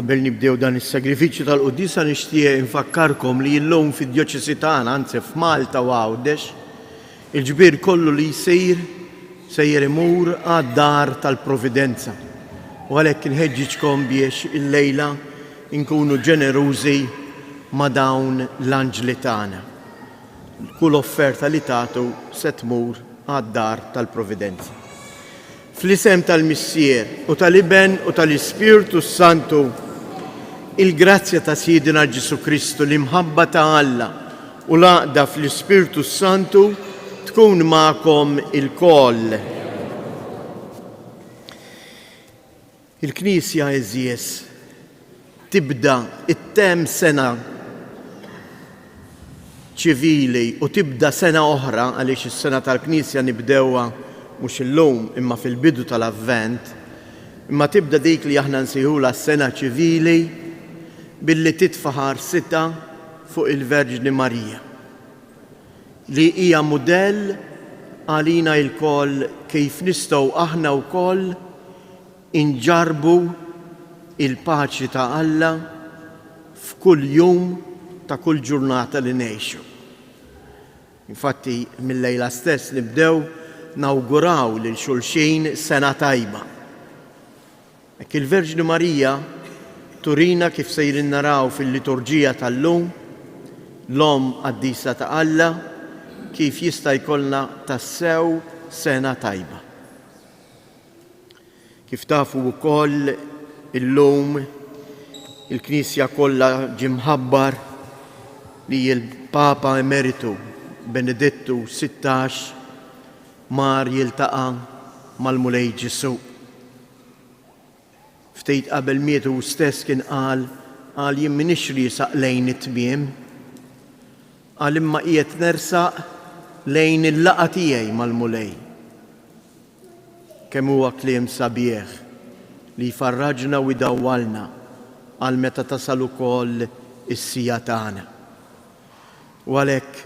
Qabel nibdew dan is-sagrifiċċju tal-Qudiesa nixtieq infakkarkom li llum fid-Djoċesi tagħna, anzi f'Malta u Għawdex, il-ġbir kollu li sejjer imur għad-dar tal-Providenza. U għalhekk inħeġġiġkom biex illejla inkunu ġenerużi ma' dawn l-anġli tagħna. Kull offerta li tagħtu se tmur għad-dar tal-Providenza. Fl-isem tal-Missier u tal-Iben u tal-Ispiritu Santu, il-grazzja ta' Sidina Ġesu Kristu, l-imħabba ta' Alla u l-għaqda fl-Ispiritu Santu tkun ma'kom il-koll. Il-Knisja eżies tibda it-tem sena ċivili u tibda sena oħra, għaliex is-sena tal-Knisja nibdewha mhux illum imma fil-bidu tal-Avvent, imma tibda dik li aħna nsejħula s-sena ċivili billi titfaħar sita fuq il-Verġni Marija, li hija mudell għalina l-koll kif nistgħu aħna wkoll inġarbu il-paċi ta' Alla f'kull jum ta' kull ġurnata li ngħixu. Infatti mill-lejla stess nibdew nawguraw lil xulxin sena tajba. Hekk il-Verġni Marija turina kif sejrin naraw fil-liturġija tal-lum l-Om Qaddisa ta' Alla kif jista' jkollna tassew sena tajba. Kif tafu wkoll illum il-Knisja kollha ġie mħabbar li l-Papa Emeritu Benedettu 16 mar jiltaqa' mal-Mulej Ġesu. Ftit qabel mietu stess kien qal jien minix riesaq lejn it-tmiem, qal imma qiegħed nersaq lejn il-laqgħa tiegħi mal-Mulej. Kemm huwa kliem sabiħ li jfarraġna u jdawwalna għal meta tasal ukoll is-sija tagħna. U għalhekk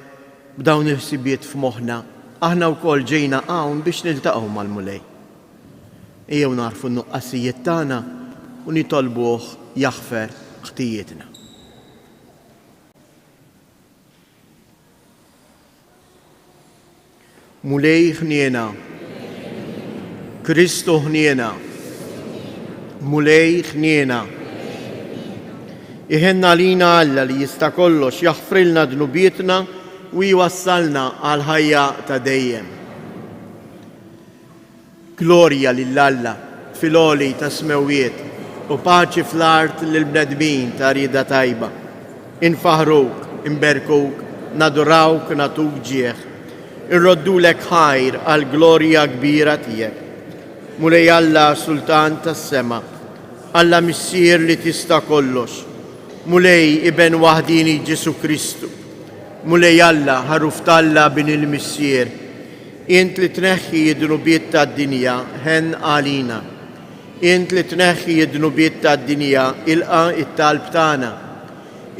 b'dawn il-ħsibiet f'moħħna aħna wkoll ġejna hawn biex niltaqgħu mal-Mulej. Ejjew narfu n-nuqqasijiet tagħna u nitolbuh jaħfer ħtijietna. Mulej ħniena, Kristu ħniena, Mulej ħniena. Iħenna lina Alla li jista' kollox jaħfrilna dnubietna u jwassalna għal ħajja ta' dejjem. Glorja lill-Alla fil-għoli ta' smewiet u paċi fl-art lill-bnedmin ta' rieda tajba. Infaħruk, imberkuk, nadurawk, natuk ġieħ. Irroddulek ħajr għal glorja kbira tiegħek. Mulej Alla Sultan tas-sema, Alla Missier li tista' kollox. Mulej Iben waħdini Ġesu Kristu. Mulej Alla ħaruf talla bin il-Missier. Int li tneħħi id-dnubiet tad-dinja ħen għalina. Int li tneħħi id-dnubiet tad-dinja ilqa it-talb tagħna.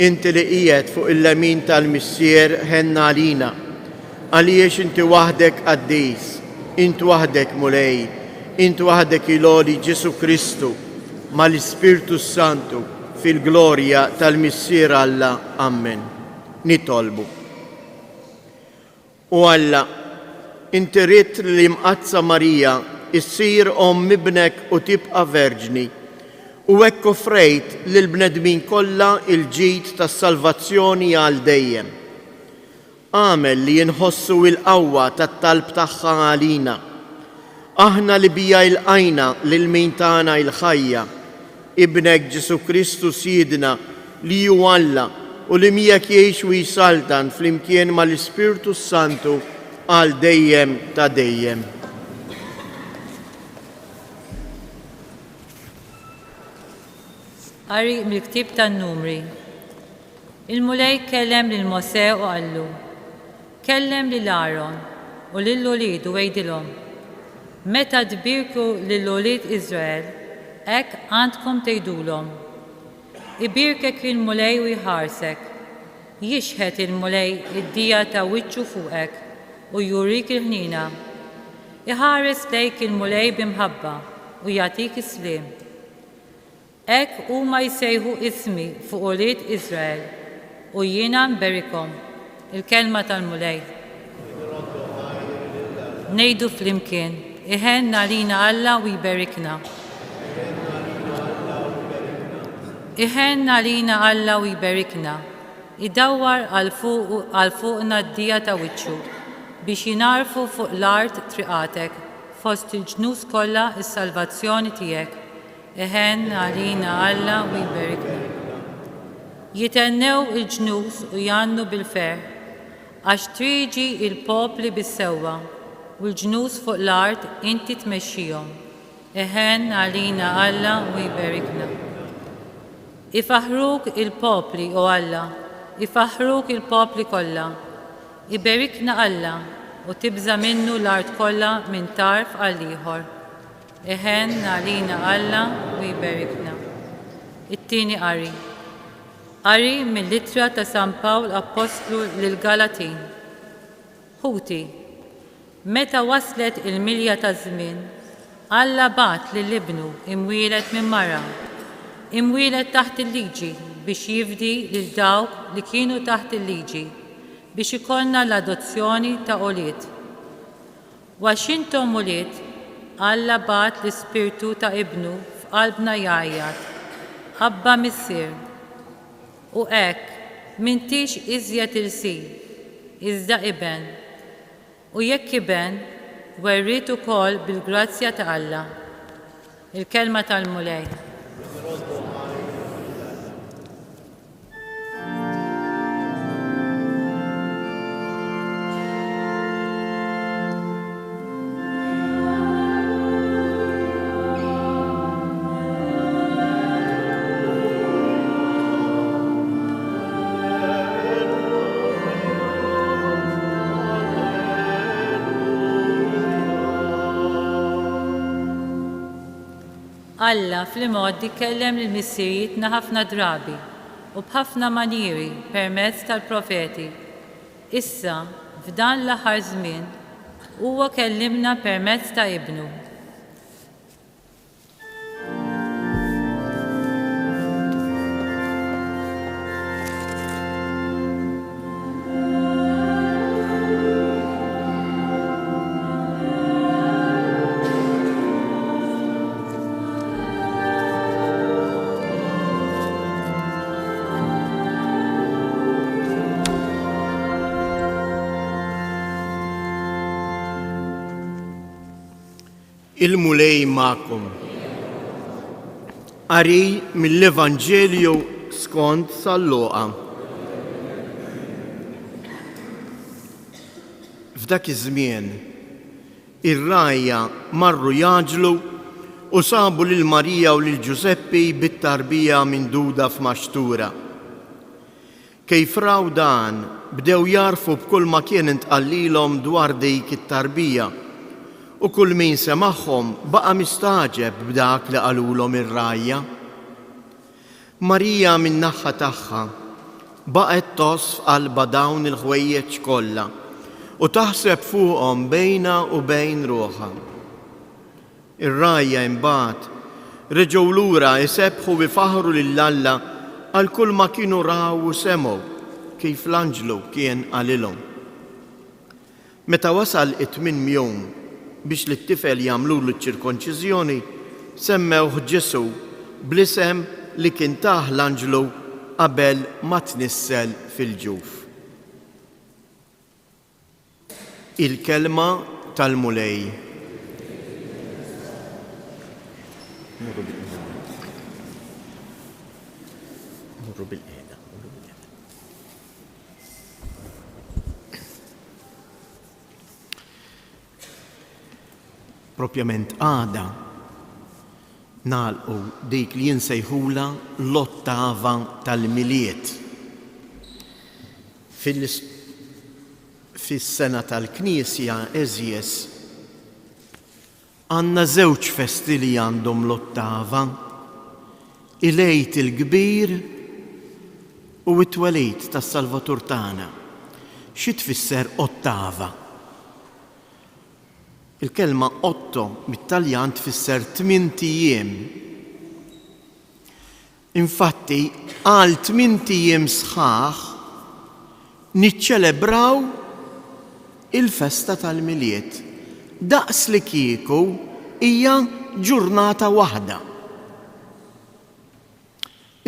Int li qiegħed fuq il-lemin tal-Missier ħen għalina. Għaliex inti waħdek qaddis, int waħdek Mulej, int waħdek il-għoli Ġesu Kristu mal-Ispiritu Santu fil-glorja tal-Missier Alla. Amen. Nitolbu. U Alla, inti rid li mqazza Marija issir ibnek u tibqa' verġni u hekk offrejt lill-bnedmin kollha il-ġid tas-salvazzjoni għal dejjem. Għamel li jinħossu l-qawwa tat-talb tagħha għalina. Aħna li bija ilqajna lil min tagħna il-ħajja, Ibnek Ġesu Kristu Sidna li hu Alla u li miegħek jgħix u jsaltan flimkien mal-Ispiritu Santu għal dejjem ta' dejjem. Qari mill-Ktieb tan-Numri. Il-Mulej kellem lil Mosè u qallu: kellem lil Aaron u lill-ulied u għejdilhom: meta tbirku lill-ulied Iżrael, hekk għandkom tgħidulhom: ibirkek il-Mulej u jħarsek, jixħet il-Mulej id-dija ta' wiċċu fuqek u jurik il-ħnina. Iħares lejk il-Mulej bimħabba u jagħtik is-sliem. Ek huma jsejħu ismi fuq ulied Iżrael u jiena nberikhom. Il-kelma tal-mulej. Ngħidu flimkien, iħenna lina Alla u jberikna. Iħenna lina Alla u jberikna. Idawwar għal fuqna d-dija ta' wiċċu biex jinarfu fuq l-art triqatek fost il-ġnus kollha is-salvazzjoni tiegħek. Iħenna lina Alla u jberikna. Jitennew il-ġnus u jannu bil-fer għax triġi il-popli bis-sewwa u l-ġnus fuq l-art inti tmexxihom. Iħenna lina Alla u jberikna. Ifaħruk il-popli o Alla, ifaħruk il-popli kollha. Iberikna Alla u tibża minnu l-art kollha minn tarf għal ieħor. Iħenna lina Alla u jberikna. It-tieni qari. Qari mill-littra ta' San Pawl Apostlu lil-Galatin. Ħuti, meta waslet il-milja ta' żmien, Alla bat lill-ibnu imwielet minn mara, imwielet taħt il-liġi biex jifdi lil dawk li kienu taħt il-liġi biex ikollna l-adozzjoni ta' ulied. Waxintom ulied, Alla bat l-Ispirtu ta' ibnu f'qalbna jgħajjat, Abba missier. U hekk m'intix iżjed irsir, iżda iben. U jekk iben, werrit ukoll bil-grazzja ta' Alla. Il-kelma tal-mulej. Alla fl-imoddi kellem lill-missierietna ħafna drabi u b'ħafna manieri permezz tal-profeti. Issa, f'dan l-aħħar żmien, huwa kellimna permezz ta' ibnu. Il-mulej ma'kom. Qari mill-Evanġelju skont San-Luqa. F'dak iż-żmien, ir-rajja marru jaġlu u sabu lil Marija u lil Ġuseppi bit-tarbija minduda f'maxtura. Kejf raw dan, bdew jarfu b'kull ma kien intqallilhom dwar dik it-tarbija. U kull min semagħhom baqa' mistaġeb b'dak li qalulhom ir-rajja. Marija min-naħa tagħha baqgħet tosf qalbha dawn il-ħwejjeġ kollha u taħseb fuqhom bejna u bejn ruħha. Ir-rajja imbagħad reġgħu lura jsebħu bifaħru lil Alla għal kull ma kienu raw u semgħu kif l-anġlu kien qalilhom. Meta wasal it-tmien jum biex li t-tifel jagħmlulu ċ-ċirkonċiżjoni, semmewh Ġesu bl-isem li kien tah l-anġlu qabel ma tnissel fil-ġuf. Il-kelma tal-mulej. Propjament għada nagħlqu dik li jinsejħula l-ottava tal-miliet. Fis-sena tal-Knisja eżjes għandna żewġ festi li għandhom l-ottava, il-Għid il-Kbir u t-twelid tas-Salvatur tagħna. Xi tfisser ottava? Il-kelma otto mit-Taljan tfisser 8 ijiem. Infatti, għal 8 ijiem sħaħ niċċelebraw il-festa tal-miliet. Daqs li kieku hija ġurnata waħda.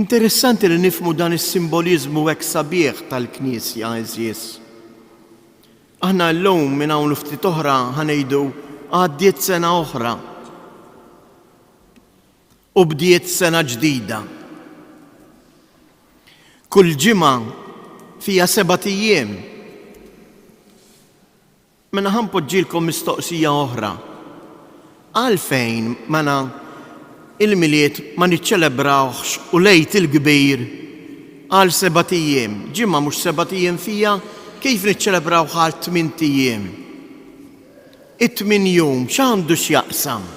Interessanti li nifmu dan is-simboliżmu hekk sabiħ tal-Knisja eżies. Aħna llum minn hawn ftit oħra ħanejdu għaddiet sena oħra u bdiet sena ġdida. Kull ġimgħa fija 7 ijiem. Mela ħanpoġġilkom mistoqsija oħra. Għalfejn mela il-miliet ma niċċelebrawx u lejt il-kbir għal 7 ijiem. Ġimgħa mhux 7 ijiem fija, kif niċċelebraw għal 8 ijiem? It-8 jum x'għandu x'jaqsam?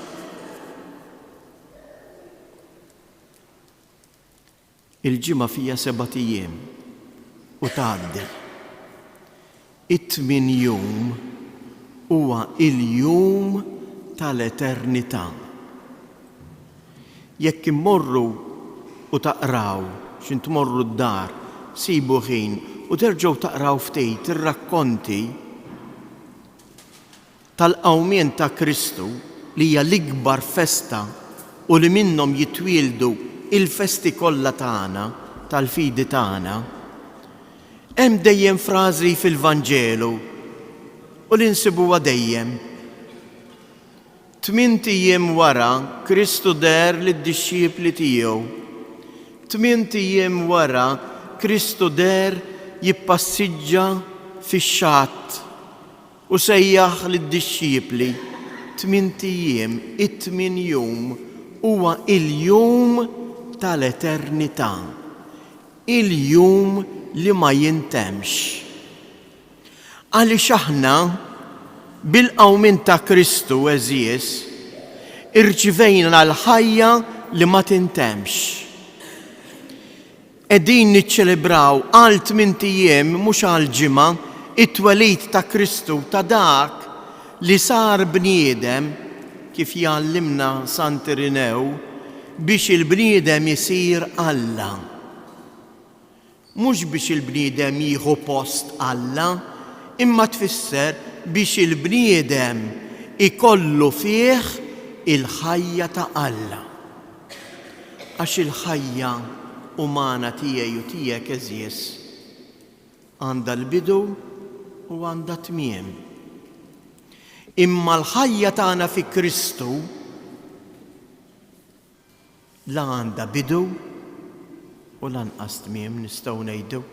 Il-ġimgħa fija 7 ijiem u tgħaddi. It-8 jum huwa il-jum tal-eternità. Jekk immorru u taqraw x'intmorru d-dar, sibu ħin u terġgħu taqraw ftit ir-rakkonti tal-qawmien ta' Kristu li hija l-ikbar festa u li minnhom jitwieldu il-festi kollha tagħna tal-fidi tagħna, hemm dejjem frażi fil-Vanġelu u li nsibuha dejjem. 8 ijiem wara Kristu der lid-dixxipli tiegħu. 8 ijiem wara Kristu der jippassiġġa fix-xatt u sejjaħ lid-dixxipli. 8 ijiem, it-8 jum huwa il-jum tal-eternità. Il-jum li ma jintemx. Għaliex aħna bil-qawmien ta' Kristu eżies irċivejna l-ħajja li ma tintemx. Qegħdin niċċelebraw għal 8 ijiem mhux għal ġimgħa it-twelid ta' Kristu ta' dak li sar bniedem kif jgħallimna Sant Irinew biex il-bniedem isir Alla. Mhux biex il-bniedem jieħu post Alla, imma tfisser biex il-bniedem ikollu fih il-ħajja ta' Alla. Għax il-ħajja umana tiegħi u tiegħek eżies għandha l-bidu u għandha tmiem. Imma l-ħajja tagħna fi Kristu la għandha bidu u lanqas tmiem nistgħu ngħidu.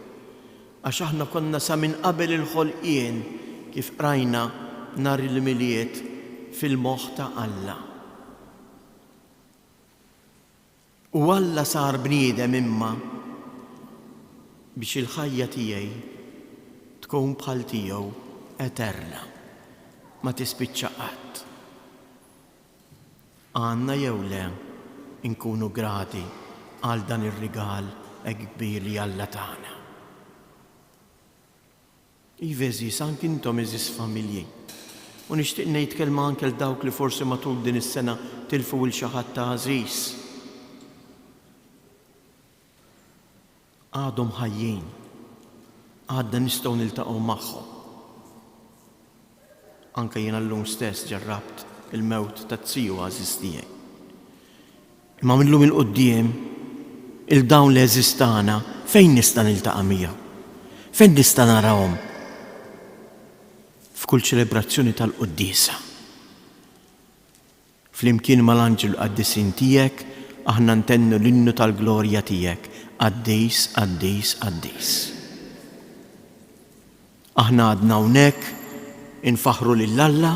Għax aħna konna sa minn qabel il-ħolqien kif rajna nhar il-miliet fil-moħħ ta' Alla. U Alla sar bniedem imma biex il-ħajja tiegħi tkun bħal tiegħu eterna, ma tispiċċa qatt. Għandna jew le nkunu grati għal dan ir-rigal hekk kbir li Alla tagħna. Iveżis anke intom eżis familji. U nixtieq ngħid kelma anke l dawk li forsi matul din is-sena tilfu lil xi ħadd ta' għażiż. Għadhom ħajjin, għadna nistgħu niltaqgħu magħhom. Anke jiena llum stess ġarrabt il-mewt ta' tziju għażiż tiegħi. Imma millum il-qudiem il-dawn li eżistana fejn nista' niltaqa' miegħu? Fejn nista' narawhom? F'kull ċelebrazzjoni tal-Qudiesa. Flimkien mal-anġel qaddisin tiegħek aħna ntennu l-innu tal-glorja tiegħek. Qaddis, qaddis, qaddis. Aħna għadna hawnhekk infaħru lil Alla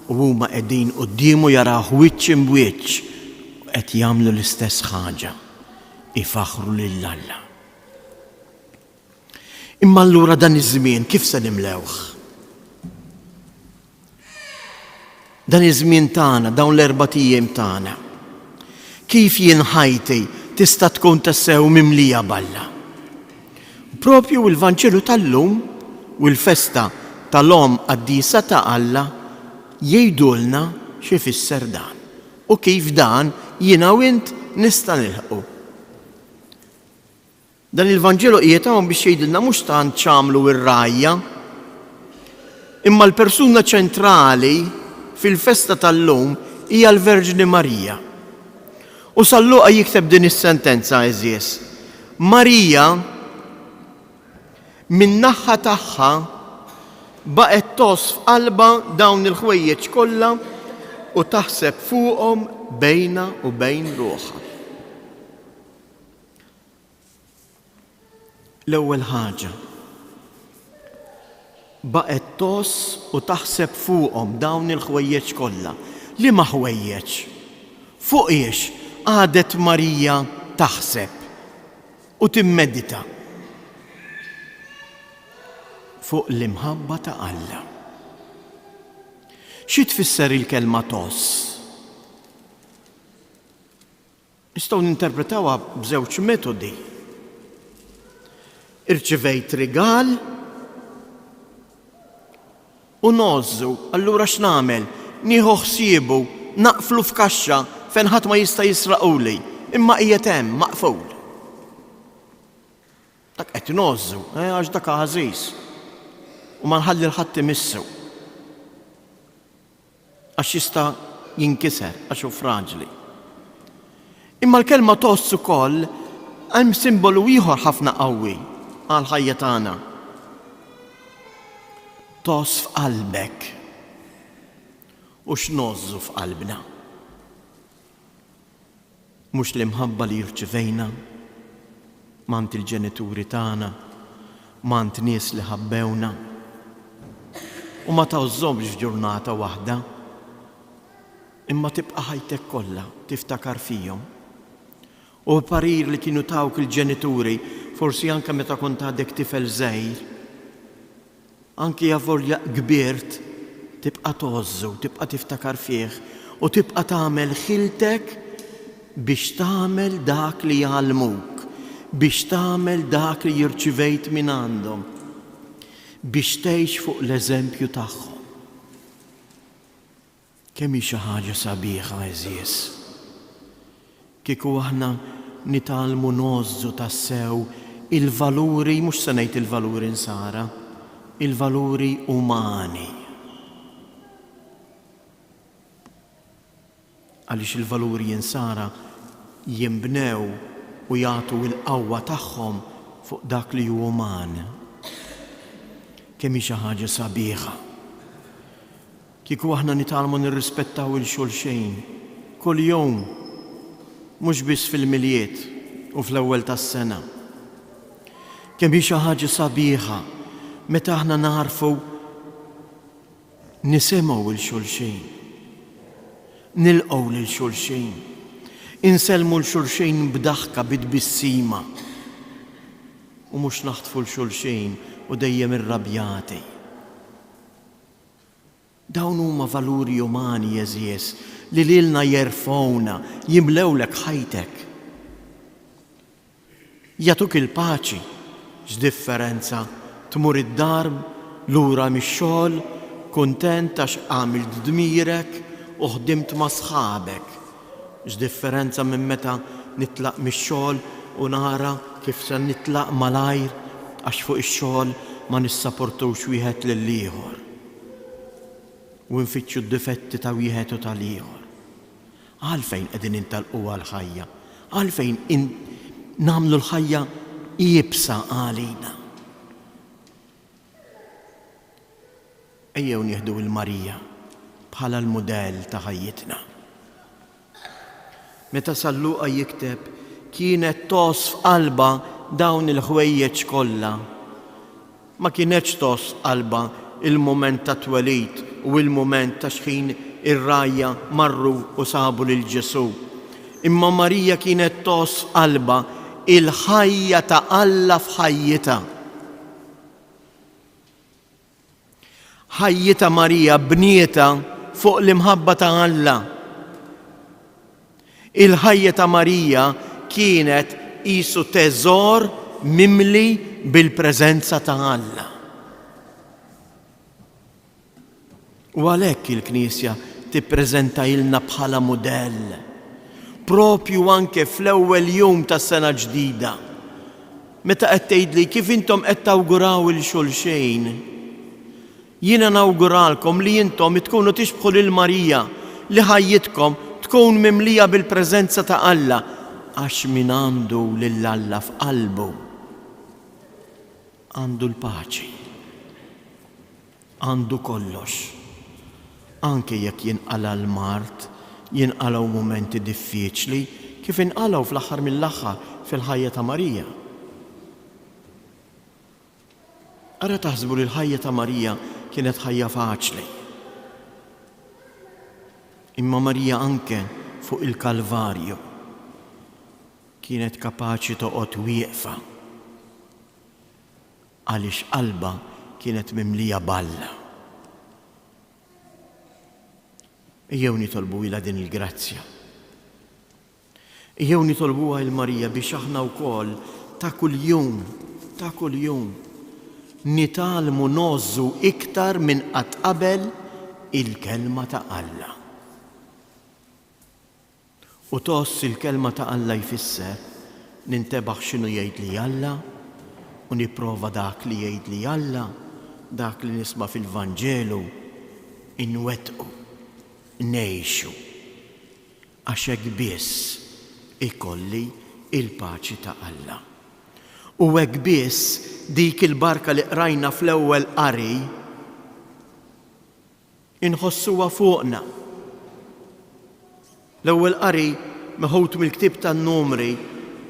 u huma qegħdin qudiemu jaraw wiċċ imwiċċ u qed jagħmlu l-istess ħaġa. Ifaħru lil Alla. Imma allura dan iż-żmien kif se nimlewh? Dan iż-żmien tagħna, dawn l-4 ijiem tagħna. Kif jien ħajti tista' tkun tassew mimlija balla? Propju l-Vanġelu tal-lum u l-festa tal-Om Qaddisa ta' Alla jgħidulna x'ifisser dan u kif dan jiena u int nista' nilħqu. Dan il-Vanġelu qiegħed biex jgħidilna mhux tant x'għamlu r-rajja, imma l-persuna ċentrali fil-festa tal-lum hija l-Verġni Marija. U San-Luqa jikteb din is-sentenza eżies. Marija min-naħa tagħha baqgħet tos f'qalba dawn il-ħwejjeġ kollha u taħseb fuqhom bejna u bejn ruħha. L-ewwel ħaġa baqgħet tos u taħseb fuqhom dawn il-ħwejjeġ kollha. Liema ħwejjeġ? Fuq iex għadet Marija taħseb u timmedita? Fuq l-imħabba ta' Alla. Xi tfisser il-kelma tos? Nistgħu ninterpretawha b'żewġ metodi. Irċivejt rigal u nożżu, allura x'nagħmel? Nieħu ħsiebu, naqflu f'kaxxa fejn ħadd ma jista' jisraquli, imma qiegħed hemm maqful. Dak qed nożżu, għax dak ħażiż. U ma nħalli l-ħadd imissu. Għax jista' jinkiser, għax hu fraġli. Imma l-kelma toss ukoll hemm simbolu ieħor ħafna qawwi għall-ħajja tagħna. Toss f'qalbek. U x'nożżu f'qalbna? Mhux l-imħabba li jirċivejna mant il-ġenituri tagħna, mant nies li ħabbewna u ma tawżhomx f'ġurnata waħda, imma tibqa' ħajtek kollha tiftakar fihom. U parir li kienu tawk il-ġenituri, forsi anke meta kont għadek tifel żgħir, anke javolja kbirt, tibqa' tożżu, tibqa' tiftakar fih u tibqa' tagħmel ħiltek biex tagħmel dak li jgħallmuk, biex tagħmel dak li jirċivejt minn għandhom, biex tgħix fuq l-eżempju tagħhom. Kemm hi xi ħaġa sabiħa eżies. Kieku aħna nitalmu nożżu tassew il-valuri, mhux se ngħid il-valuri nsara, il-valuri umani. Għaliex il-valuri jinsara jinbnew u jagħtu l-qawwa tagħhom fuq dak li hu uman. Kemm hi xi ħaġa sabiħa. Kieku aħna nitalmu nirrispettaw il-xulxejn kuljum, mhux biss fil-miljiet u fl-ewwel tas-sena. Kemm hi xi ħaġa sabiħa meta aħna narfu nisimgħu il-xulxejn. Nilqgħu lil xulxejn, insellmu l-xulxejn b'daħka bitbissima u mhux naħtfu l-xulxejn u dejjem irrabjati. Dawn huma valuri umani eżies li lilna jerfgħuna, jimlewlek ħajtek. Jatuk il-paċi, x'differenza tmur id-dar lura mix-xogħol kuntent għax għamilt dmirek u ħdimt ma' sħabek. X'differenza minn meta nitlaq mix-xogħol u nara kif se nitlaq malajr għax fuq ix-xogħol ma nissapportux wieħed lill-ieħor. U nfittxu d-difetti ta' wieħed u tal-ieħor. Għalfejn qegħdin intalqu għall-ħajja? Għalfejn nagħmlu l-ħajja jibsa għalina? Ejjew nieħdu il-Marija bħala l-mudell ta' ħajjitna. Meta San-Luqa jikteb kienet tos f'qalba dawn il-ħwejjeġ kollha. Ma kienetx tos f'qalba il-mument ta' twelid u il-mument ta' xħin ir-rajja marru u sabu lil Ġesu. Imma Marija kienet tos f'qalba il-ħajja ta' Alla f'ħajjita. Ħajjita Marija bnieta fuq l-imħabba ta' Alla. Il-ħajja ta' Marija kienet qisu teżor mimli bil-preżenza ta' Alla. U għalhekk il-Knisja tippreżenta ilna bħala mudell, propju anke fl-ewwel jum tas-sena ġdida. Meta qed tgħidli kif intom qed tawguraw il xulxejn, jiena nawguralkom li intom tkunu tixbħu lil Marija li ħajjitkom tkun mimlija bil-preżenza ta' Alla għax min għandu lil Alla f'qalbu għandu l-paċi, għandu kollox. Anke jekk jinqala l-mart, jinqalaw momenti diffiċli kif inqalaw fl-aħħar mill-aħħar fil-ħajja ta' Marija. Ara taħsbu li l-ħajja ta' Marija kienet ħajja faċli. Imma Marija anke fuq il-Kalvarju kienet kapaċi toqgħod wieqfa għaliex qalba kienet mimlija balla. Ejjew nitolbu ilha din il-grazzja. Ejjew nitolbuha il-Marija biex aħna wkoll ta' kuljum nitalmu nożżu iktar minn qatt qabel il-kelma ta' Alla. U toss il-kelma ta' Alla jfisser nintebaħ x'inhu jgħidli Alla u nipprova dak li jgħidli Alla, dak li nisma' fil-Vanġelu, inwettqu, ngħixu, għax hekk biss ikolli il-paċi ta' Alla. U hekk biss dik il-barka li qrajna fl-ewwel qari inħossuha fuqna. L-ewwel qari meħud mill-ktieb tan-Numri,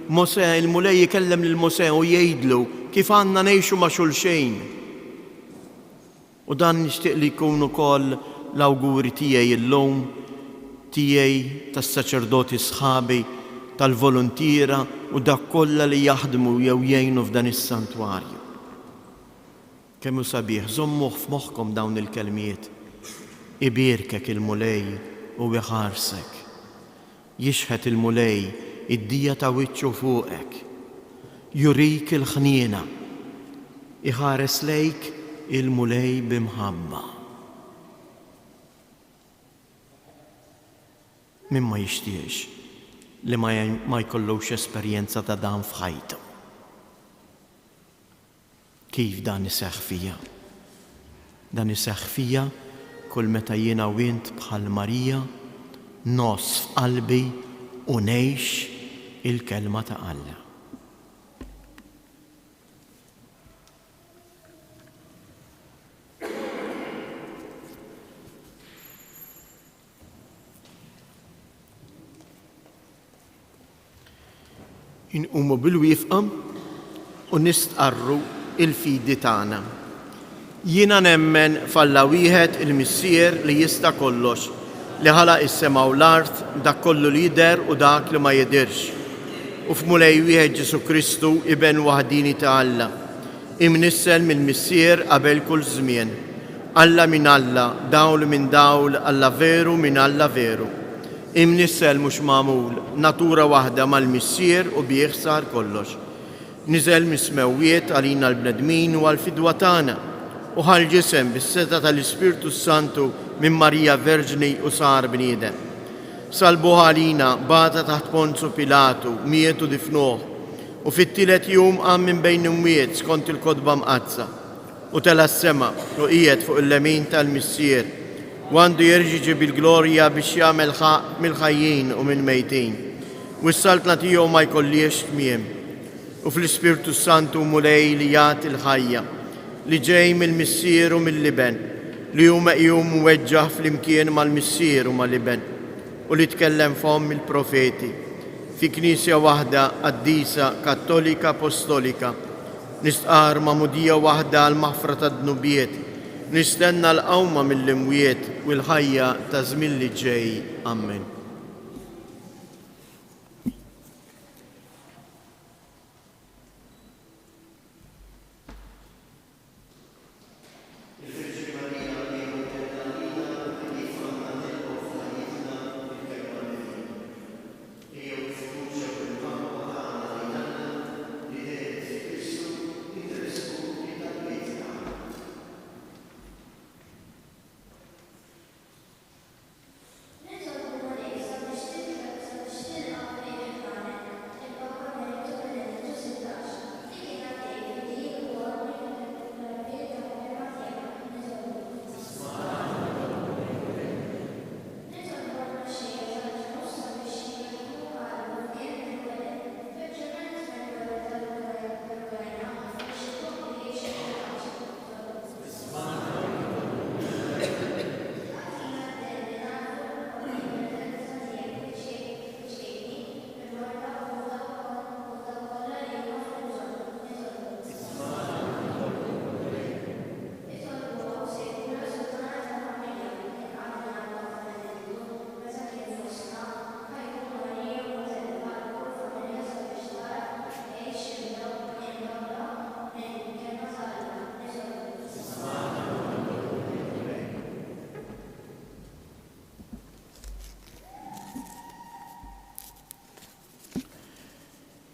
Mosè il-mulej jikellem lil Mosè u jgħidlu kif għandna ngħixu ma' xulxejn. U dan nixtieq li jkun ukoll l-awguri tiegħi illum, tiegħi tas-saċerdoti sħabi, tal-volontiera u dak kollha li jaħdmu jew jgħinu f'dan is-santwarju. Kemm hu sabiħ, żommuh f'moħħkom dawn il-kelmiet. Ibierkek il-mulej u iħarsek. Jixħet il-mulej id-dija ta' wiċċu fuqek. Jurik il-ħniena. Iħares lejk il-mulej bimħabba. Min ma jixtiex li ma jkollux esperjenza ta' dan f'ħajtu. Kif dan iseħħ fija? Dan iseħħ fija kull meta jiena u int bħal Marija nos f'qalbi u ngħix il-kelma ta' Alla. Inqumu bil-wifqa u nistqarru il-fidi tagħna. Jiena nemmen f'Alla wieħed il-Missier li jista' kollox, li ħalaq is-sema u l-art, dak kollu li jidher u dak li ma jidirx. U f'mulej wieħed Ġesu Kristu iben waħdini ta' Alla, imnissel mill-Missier qabel kull żmien. Alla min Alla, dawl minn dawl, Alla veru minn Alla veru. Imnissel mhux magħmul, natura waħda mal-Missier u bih sar kollox. Niżel mis-smewwiet għalina l-bnedmin u għall-fidwa tagħna u ħal-ġisem bis-seta tal-Ispirtu Santu minn Marija Verġni u sar bniedem. Salbuha għalina bata taħt Ponzu Pilatu, mietu difnuh u fit-tielet jum qam minn bejn imwiet skont il-kotba mqazza u tela s-sema u qiegħed fuq il-lemin tal-Missier u għandu jerġiġi bil-glorja biex jagħmel ħaq mill-ħajjin u mill-mejtin. U s-saltna tiegħu ma jkollix tmiem. U fl-Ispirtu Santu mulej li jagħti l-ħajja li ġej mill-Missier u mill-Liben li hu meqjum weġġaħ flimkien mal-Missier u mal-Liben u li tkellem f'hom il-profeti fi knisja waħda qaddisa kattolika apostolika nistqar ma'mudija waħda għal maħfra tad-dnubiet nistenna l-qawma mill-imwiet u l-ħajja ta' żmien li ġej. Amen.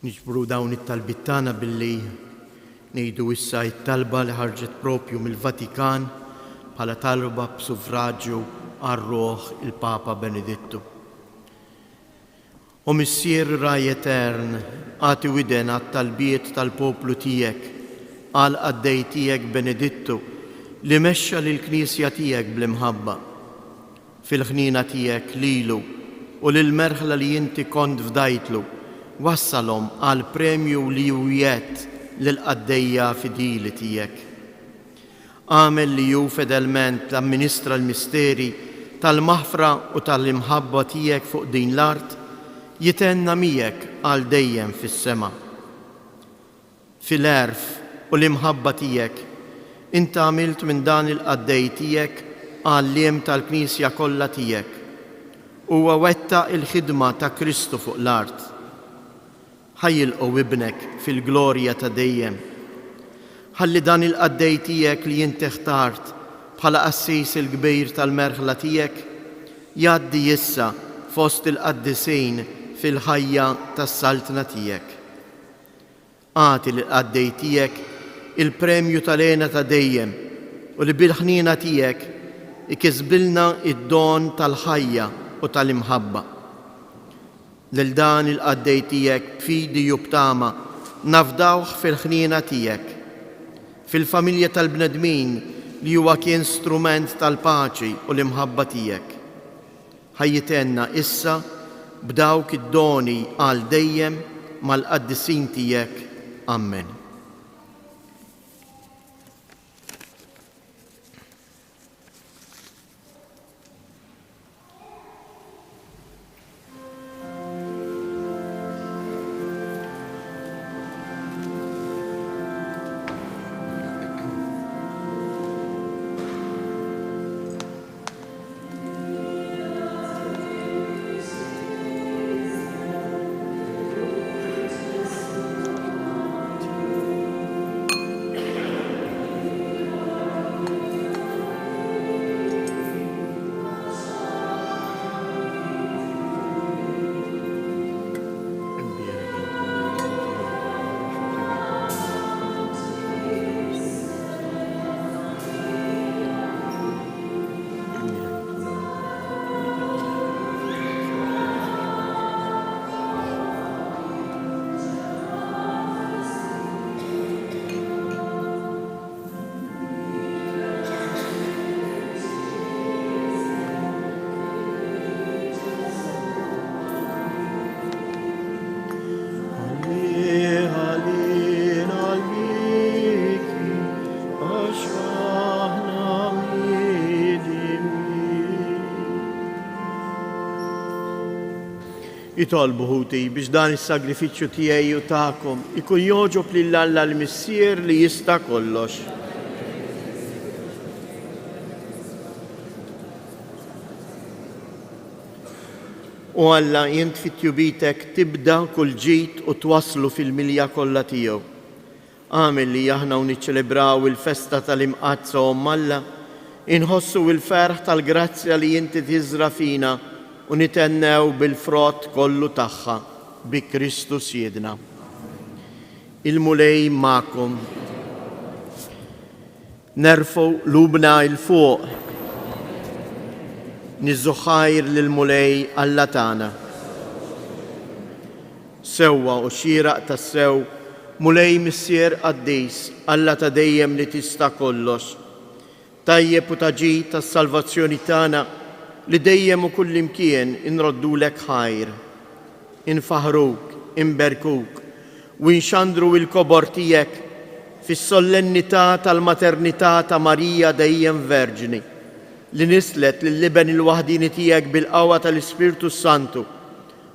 Niġbru dawn it-talbit tagħna billi ngħidu issa t-talba li ħarġet propju mill-Vatikan bħala talba b'suffraġġju għar-Ruħ il-Papa Benedittu. U Missier Raj Etern, għati widen għat-talbiet tal-poplu tiegħek għal qaddej tiegħek Benedittu li mexxa lill-Knisja tiegħek bl-imħabba fil-ħnina tiegħek lilu u lill-merħla li inti kont fdajtlu wassalhom għal premju li wiet lill-qaddejja fidili tiegħek. Għamel li ju fedelment tamministra l-misteri tal-maħfra u tal-imħabba tiegħek fuq din l-art jitenna miegħek għal dejjem fis-sema. Fil-erf u l-imħabba tiegħek inti għamilt minn dan il-qaddej tiegħek għalliem tal-Knisja kollha tiegħek u wettaq il-ħidma ta' Kristu fuq l-art. Ħajjilqu ibnek fil-glorja ta' dejjem. Ħalli dan il-qaddej tiegħek li inti ħtart bħala qassis il-kbir tal-merħla tiegħek jgħaddi issa fost il-qaddisejn fil-ħajja tas-saltna tiegħek. Għati l-qaddej tiegħek il-premju tal-għena ta' dejjem u li bil-ħnina tiegħek ikisbilna id-don tal-ħajja u tal-imħabba. Lil dan il-qaddej tiegħek b'fidi jubtama nafdawh fil-ħnina tiegħek, fil-familja tal-bnedmin li huwa kien strument tal-paċi u l-imħabba tiegħek. Ħajjitenna issa b'dawk id-doni għal dejjem mal-qaddisin tiegħek. Amen. Jitolbu ħuti biex dan is-sagrifiċċju tiegħi u tagħkom ikun joġob lil Alla l-Missier li jista' kollox. U Alla jint fit-tjubitek tibda kull ġid u twasslu fil-milja kollha tiegħu. Għamel li aħna u niċċelebraw il-festa tal-imqazza Alla, inħossu il-ferħ tal-grazzja li inti tiżra fina u nitennew bil-frott kollu tagħha bi Kristu Siedna. Il-mulej ma'kom. Nerfu lubna il-fuq. Nizzuħajr lil-mulej Alla tagħna. Sewwa u xieraq tas-sew mulej Missier Qaddis Alla ta' dejjem li tista' kollox. Tajjeb u taġid tas-salvazzjoni tagħna li dejjem u kull imkien inroddulek ħajr, infaħruk, inberkuk u inxandru il-kobor tiegħek fis-sollennità tal-maternità ta' Marija dejjem Verġini li nislet lill-liben il-waħdini tiegħek bil-qawwa tal-Ispirtu Santu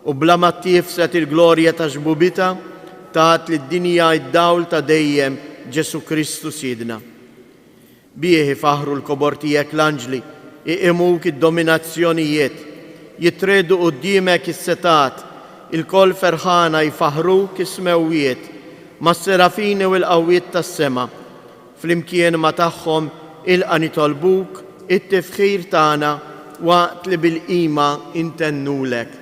u bla ma tifset il-glorja ta' ġbubita tat lid-dinja id-dawl ta' dejjem Ġesu Kristu Siedna. Bih ifaħru l-kobor tiegħek l-anġli iqimuk id-dominazzjonijiet, jitredu qudiemek is-setat, il-kol ferħana jfaħruk is-smewwiet, mas-serafini u l-qawwiet tas-sema, flimkien ma tagħhom ilqa' nitolbuk it-tifħir tagħna waqt li bil-qima intennulek.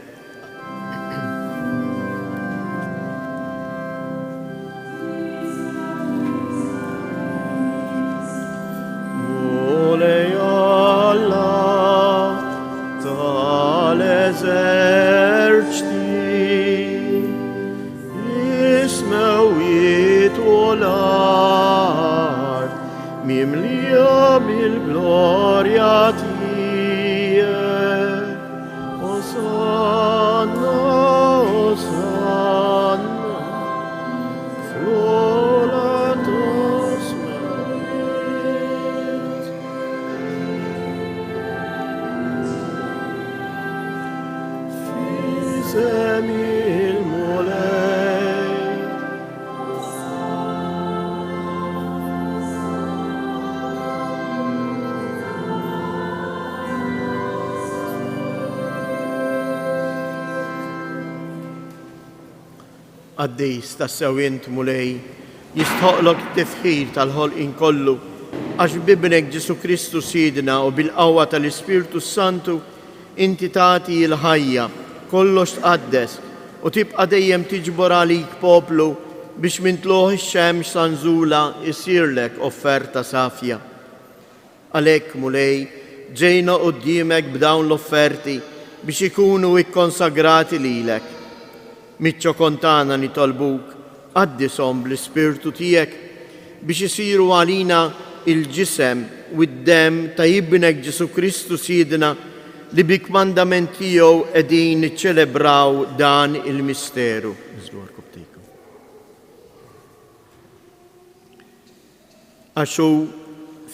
Osanna, Osanna, frolatos met. Fizem il molei. Għaddejs ta' sewint mulej, jistħoqlok tifħir tal-ħolqin kollu, għax bibnek Ġesu Kristu sidna u bil-qawwa tal-Ispirtu Santu inti tagħti l-ħajja, kollox tqaddes u tibqa' dejjem tiġbor għalik poplu biex minn tluħ ix-xemx sanżula isirlek offerta safja. Għalhekk mulej, ġejna quddiemek b'dawn l-offerti biex ikunu ikkonsagrati lilek. Miċċo kontana nitolbuk, għaddisom bl-Ispirtu tiegħek biex isiru għalina il-ġisem u d-dem ta' ibnek Ġesu Kristu sidna li bik mandament tiegħu qegħdin niċċelebraw dan il-misteru. Għaxu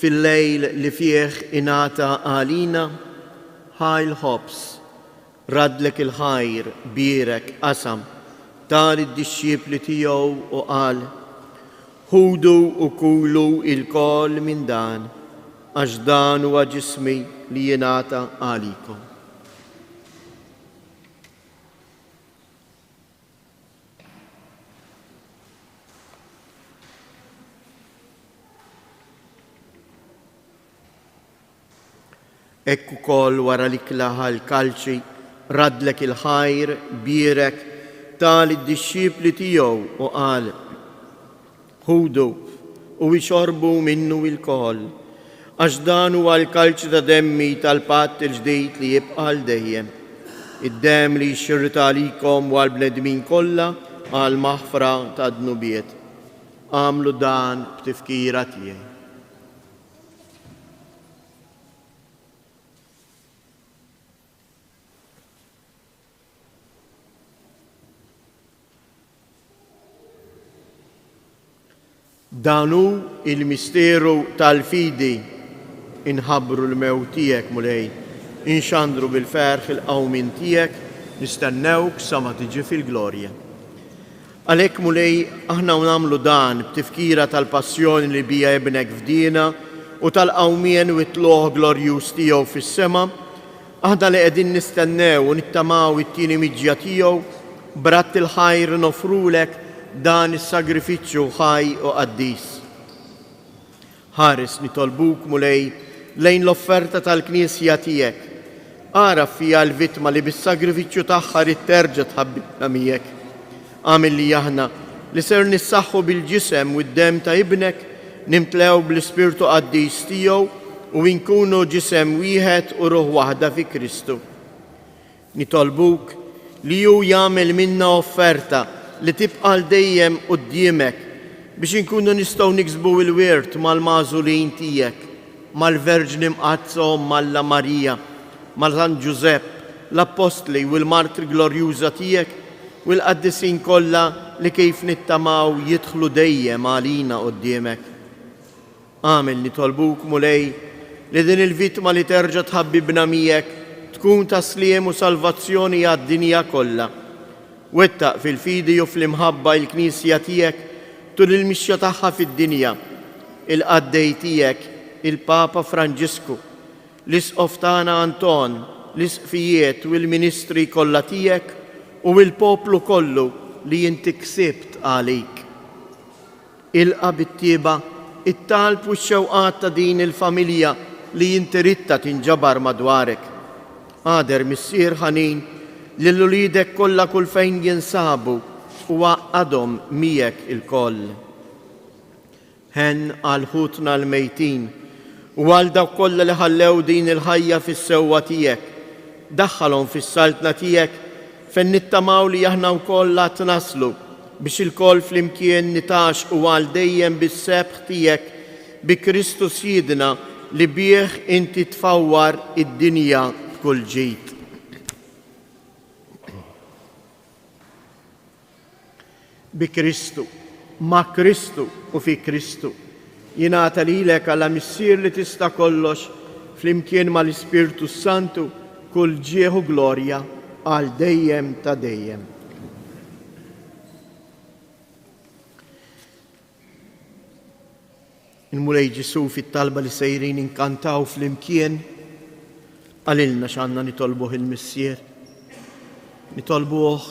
fil-lejl li fih inata għalina ħajl ħobs, radlek il-ħajr birek qasam tal id-disċipli tiegħu u qal: ħudu u kulu il-kol minn dan, għax dan huwa ġismi li jingħata għalikom. Ekku kol wara li klaħa l-kalċi radlek il-ħajr birek tal id-disċipli tiegħu u qal: ħudu u ixorbu minnu il-kol, għax dan huwa l-kalċi ta' demmi tal-patt il-ġdid li jibqa' l dejjem. Id-dem li jxirrita għalikom u għall-bnedmin kollha għal maħfra ta' dnubiet. Għamlu dan b'tifkira tiegħi. Danu il-misteru tal-fidi inħabru l-mew tijek mulej, inxandru bil-ferħ il-qawmin tijek, nistennewk sa ma tiġi fil-glorja. Għalek mulej, aħna namlu dan b'tifkira tal-passjoni li bija ibnek fdina u tal-qawmien u it-tluħ glorjus tijow fis-sema, aħna li qegħdin nistennew u nittamaw it-tieni miġja tijow, brat il-ħajr nofrulek dan is-sagrifiċċju ħaj u qaddis. Ħares nitolbuk mulej lejn l-offerta tal-Knisja tiegħek. Għaraf fija l-vittma li bis-sagrifiċċju tagħha terġa' tħabbibna miegħek. Għamil li aħna li ser nissaħħu bil-ġisem u d-dem ta' ibnek nimtlew bl-Ispirtu qaddis tiegħu u nkunu ġisem wieħed u ruħ waħda fi Kristu. Nitolbuk li hu jagħmel minna offerta li tibqa' dejjem quddiemek biex inkunu nistgħu niksbu l-wirt mal-magħżulin tiegħek, mal-Verġni Mqazza Malla Marija, mal-San Ġusepp, l-Apostli u l-Martri Glorjuża tiegħek u l-qaddisin kollha li kif nittamaw jidħlu dejjem għalina quddiemek. Għamel nitolbuk mulej li din il-vittma li terġa' tħabbibna miegħek tkun tasliem u salvazzjoni għad-dinja kollha. Wettaq fil-fidi u fl-imħabba il-Knisja tiegħek tul il-mixja tagħha fid-dinja, il-qaddej tiegħek, il-Papa Franġisku, l-Isqof tagħna Anton, l-Isqfijiet u l-Ministri kollha tiegħek u l-poplu kollu li inti ksibt għalik. Ilqa bit-tieba it-talb u x-xewqat ta' din il-familja li inti ritta tinġabar madwarek. Għader missier ħanin l-ulidek kollha kull fejn jinsabu u għadhom miegħek il-koll. Hen għal ħutna l-mejtin u għal dawk kollha li ħallew din il-ħajja fis-sewwa tiegħek, daħħalhom fis-saltna tiegħek fejn nittamaw li aħna wkoll għad naslu biex il-koll flimkien nitax u għal dejjem bis-sebħ tiegħek bi Kristu sidna li bih inti tfawwar id-dinja b'kull ġid. Bi Kristu, ma' Kristu u fi Kristu, jingħata lilek għala missier li tista' kollox flimkien mal-Ispirtu Santu kull ġieħu glorja għal dejjem ta' dejjem. Il-Mulej Ġesu fit-talba li sejrin inkantaw flimkien għalilna x'għandna nitolbuh il-missier. Nitolbuh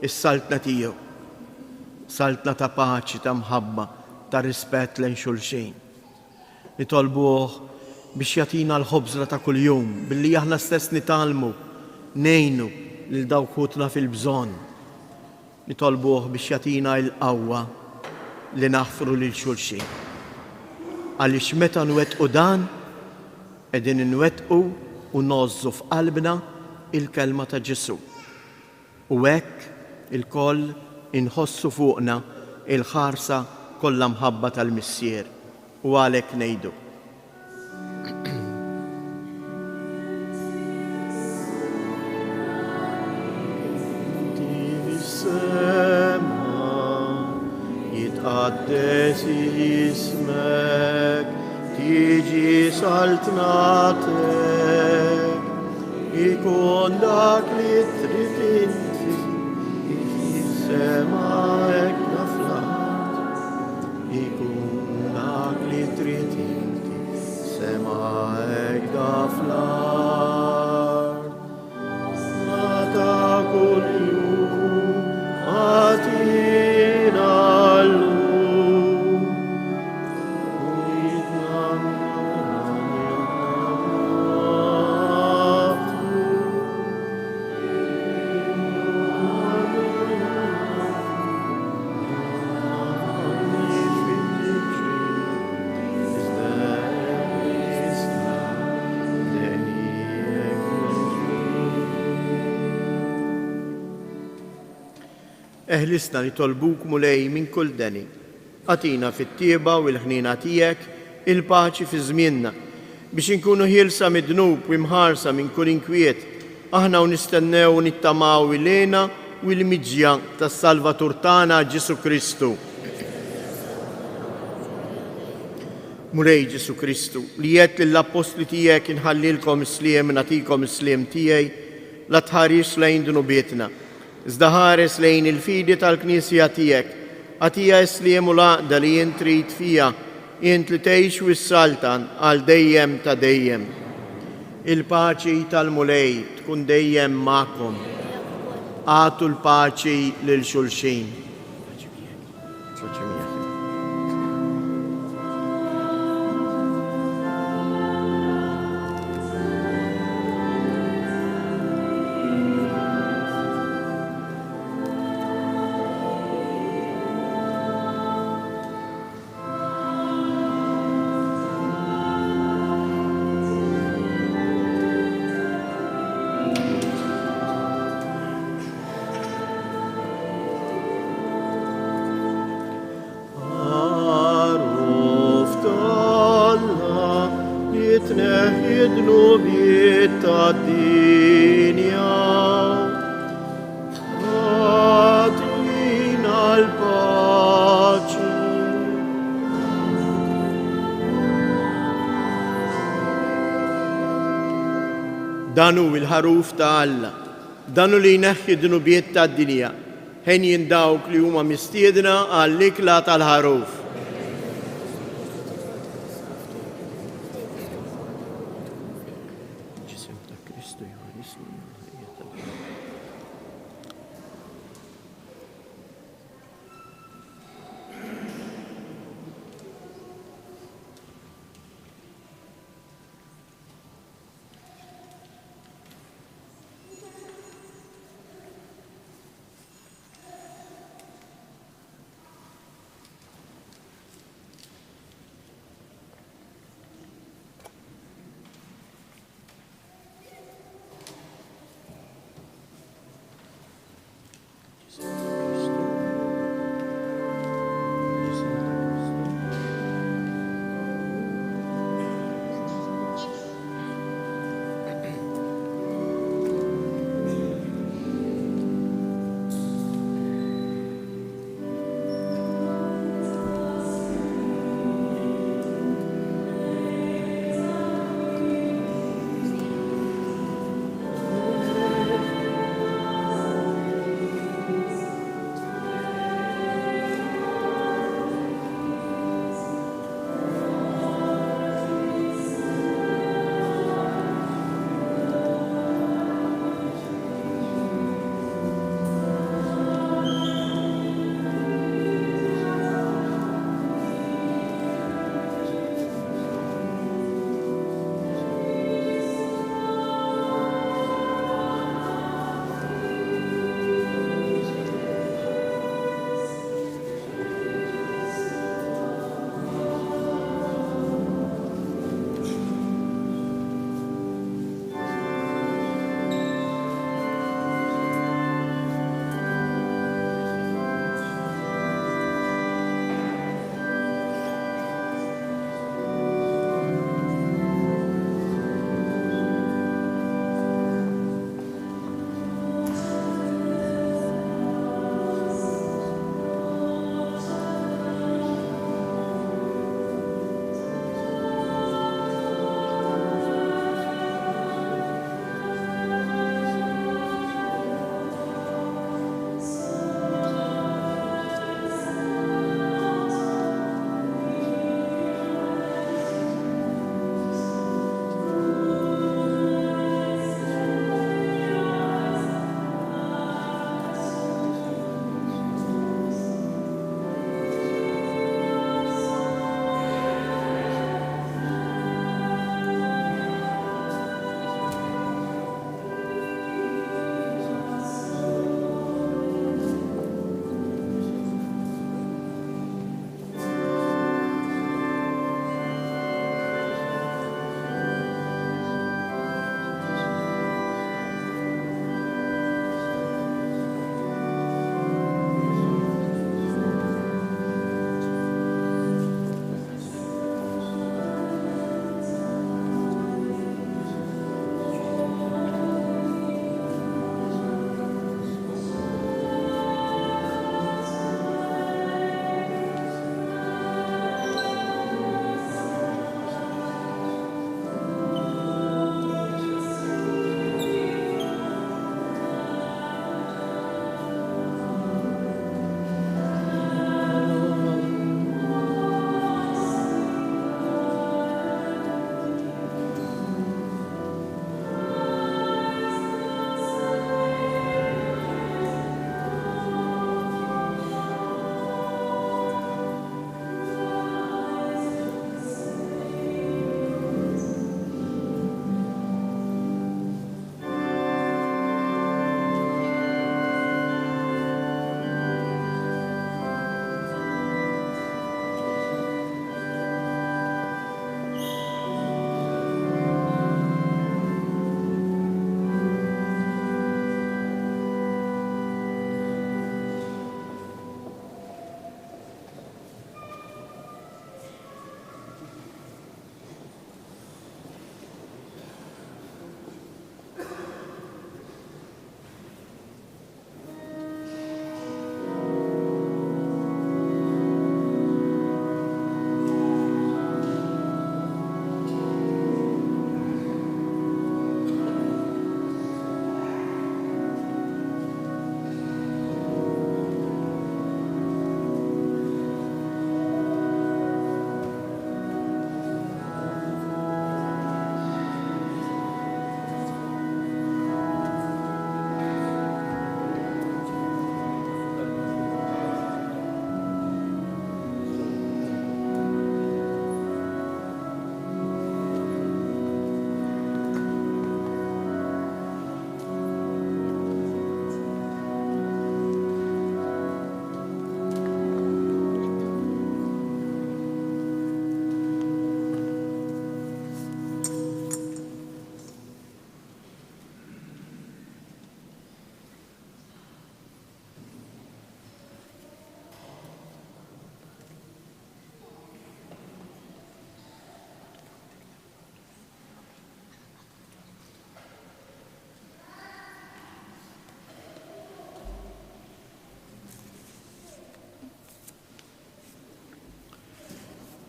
is-saltna tiegħu. Saltna ta' paċi, ta' mħabba, ta' rispett lejn xulxejn. Nitolbuh biex jatina l-ħobżra ta' kuljum, billi aħna stess nitalmu, nejnu lil dawk ħutna fil-bżonn. Nitolbuh biex jatina l-qawwa li naħfru lil xulxejn. Għaliex meta nwettqu dan, qegħdin inwettqu u nożżu f'qalbna il-kelma ta' Ġesu. U hekk il-koll inħossu fuqna il-ħarsa kollha mħabba tal-missier u għalhekk ngħidu. Jitqaddes ismek, tiġi saltnatek, ikun dak li trid inti. Sema'ek naflat, ikun dak li trid inti, sema'ek naflat. Mata kuljum għatina l-lum, u eħlisna nitolbuk Mulej minn kull deni. Għatina fit-tieba u l-ħnina tiegħek il-paċi fi żmienna biex inkunu ħielsa mid-dnub u imħarsa minn kull inkwiet. Aħna u nistennew u nittamaw ilena u l-miġja tas-Salvatur tagħna Ġesu Kristu. Mulej Ġesu Kristu, li jgħid lill-apostli tiegħek inħallilkom isliem nagħtikom isliem tiegħi la tħarix lejn dnubietna. Iżda ħares lejn il-fidi tal-Knisja tiegħek, għatija isliem u laqda li jien trid fija, jien li tgħix u s-saltan għal dejjem ta' dejjem. Il-paċi tal-Mulej tkun dejjem magħkom. Għatu l-paċi lil xulxin. Danu il-ħaruf ta' Alla, danu li jneħħi dnubiet ta' d-dinja, ħen jindawk li huma mistiedna għall-ikla tal-ħaruf.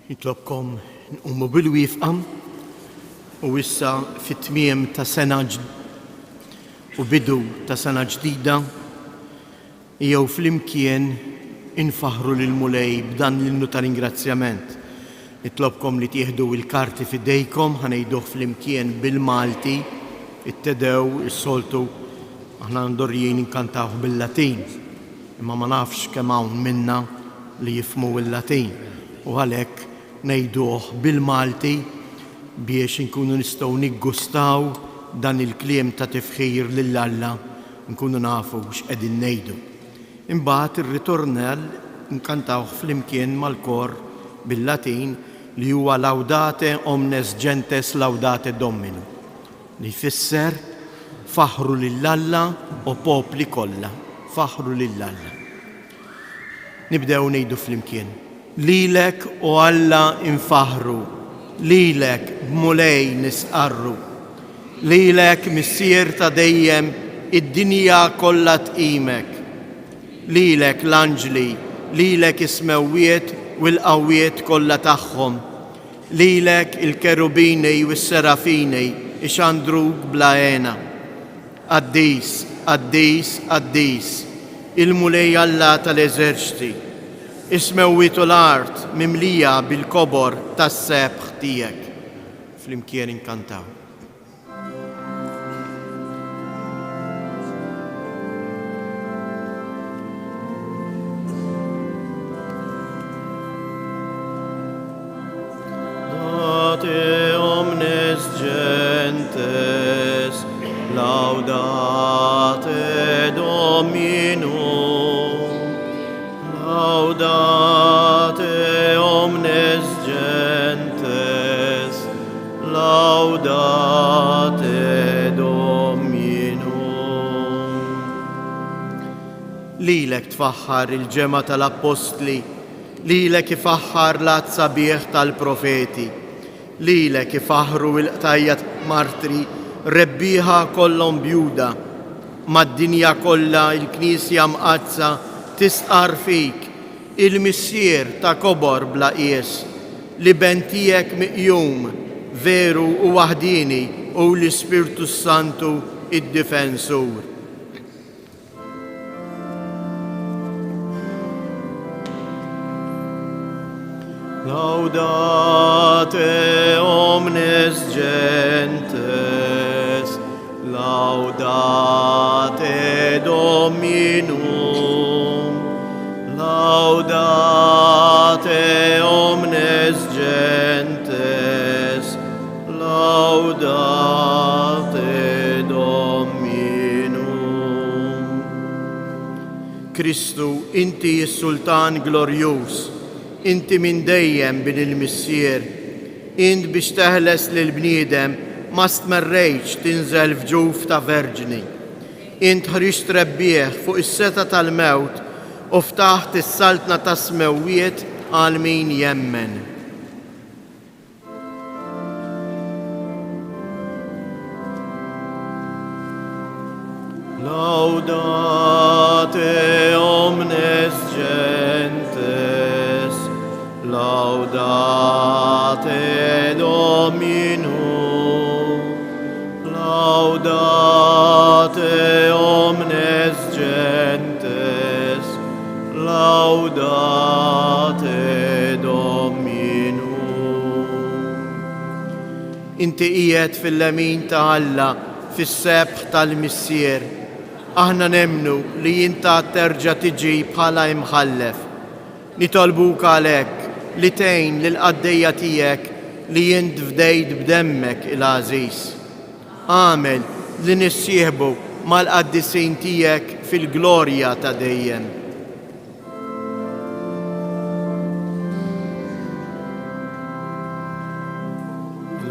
Nitlobkom nqumu bil-wifqa u issa fit-tmiem ta' sena u bidu ta' sena ġdida jew flimkien infaħru lil Mulej b'dan l-innu ta' ringrazzjament. Nitlobkom li tieħdu il-karti f'idejkom ħanejduh flimkien bil-Malti, it-tedew, is-soltu aħna ndorrijin inkantawh bil-Latin. Imma ma nafx kemm hawn minna li jifhmu il-Latin u għalhekk ngħiduh bil-Malti biex inkunu nistgħu niggustaw dan il-kliem ta' tifħir lil Alla nkunu nafu x'qegħdin ngħidu. Imbagħad ir-ritornell nkantawh flimkien mal-kor bil-Latin li huwa Laudate omnes gentes laudate Domino, li jfisser faħru lil Alla u popli kollha, faħru lil Alla. Nibdew ngħidu flimkien. Lilek u Alla infaħru, lilek b'Mulej nisqarru, lilek missier ta' dejjem id-dinja kollha tqimek, lilek l-anġli, lilek ismewwiet u l-qawwiet kollha tagħhom, lilek il-kerubini u s-serafini ixandruk bla għena. Qaddis, qaddis, qaddis, il-Mulej Alla tal-eżerċti, ismewwiet l-art mimlija bil-kobor tas-sebħ tiegħek. Flimkien inkantaw. Laudate omnes gentes, laudate Dominum, laudate omnes gentes, laudate Dominum. Lilek tfaħħar il-ġema tal-Apostli, lilek ifaħħar l-sabiħ tal-profeti, lilek ifaħru il-qtajja martri rebbieħa kollhom bjuda, mad-dinja kollha il-Knisja mqazza tisqar fik, il-missier ta' kobor bla qies, li bentijek miqjum, veru u waħdini u l-Ispirtu Santu id-difensur. Laudate omnes gentes, laudate Dominum, laudate omnes gentes, laudate Dominum. Kristu, inti s-Sultan glorjus, inti min dejjem bin il-missier, int biex teħles lil-bniedem ma stmerrejx tinżel f'ġuf ta' verġni. Int ħriġt rebbieħ fuq is-seta tal-mewt u ftaħt is-saltna ta' smewwiet għal min jemmen. Laudate omnes gentes, laudate Dominum, laudate omnes gentes, laudate Dominum. Inti qiegħed fil-lemin ta' Alla fis-sebħ tal-missier. Aħna nemnu li jinta terġa' tiġi bħala imħallef. Nitolbuk għalhekk li tgħin lill-qaddejja tiegħek li jint fdejt b'demmek il-għażiż. Għamel li nissieħbu mal-qaddisin tiegħek fil-glorja ta' dejjem.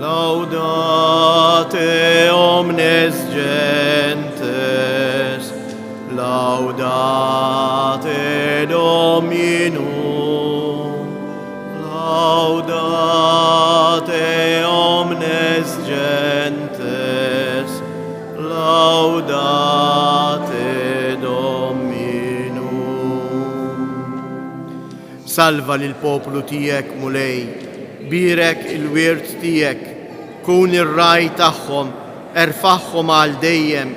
Laudate omnes gentes, laudate Dominum, laudate omnes gentes, laudate Dominum. Salva lil poplu tiegħek Mulej, Birek il-wirt tijek, kun ir-raj tagħhom, erfaħħom għal dejjem,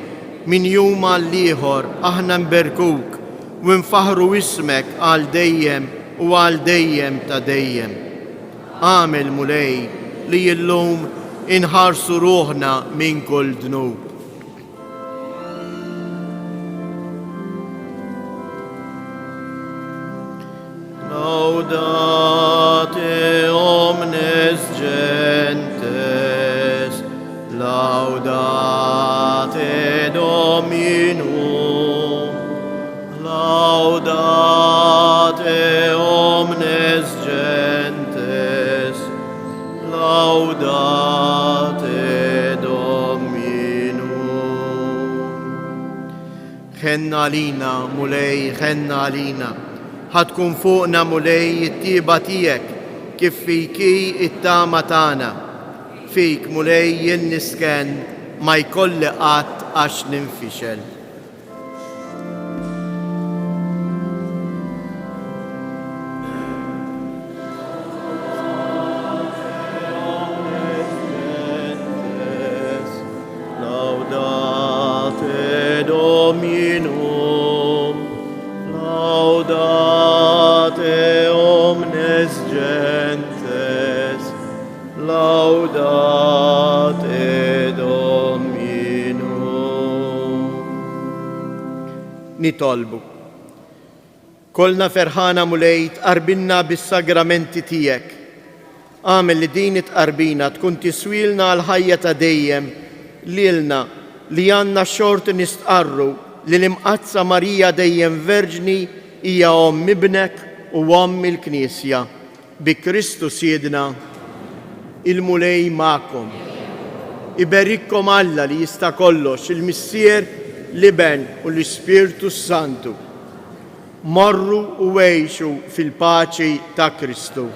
min jum għal ieħor aħna nberkuk, u nfaħru ismek għal dejjem u għal dejjem ta' dejjem. Għamel mulej li jillum inħarsu ruħna minn kull dnub. Laudate omnes gentes, laudate Dominum, laudate omnes gentes, laudate Dominum. Ħenna lina, mulej, ħenna lina. ħatkun fuqna mulej it-tiba tijek, kif fiki it-tama tana. Fik mulej jien nisken ma jkolli qatt għax ninfixel. Laudate Dominum, laudate omnes gentes, laudate Dominum. Nitolbu. Kolna ferħana mulej tqarbinna bis-sagramenti tijek. Għamel li din tqarbina tkun tiswilna għal-ħajja ta' dejjem lilna li għanna xort nistqarru li l-imqazza Marija dejjem verġni hija Omm ibnek u Omm il-Knisja. Bi Kristu siedna il-mulej ma'kom. Iberikkom Alla li jista' kollox, il-Missier, l-Iben u l-Ispirtu Santu. Morru u għejxu fil-paċi ta' Kristu.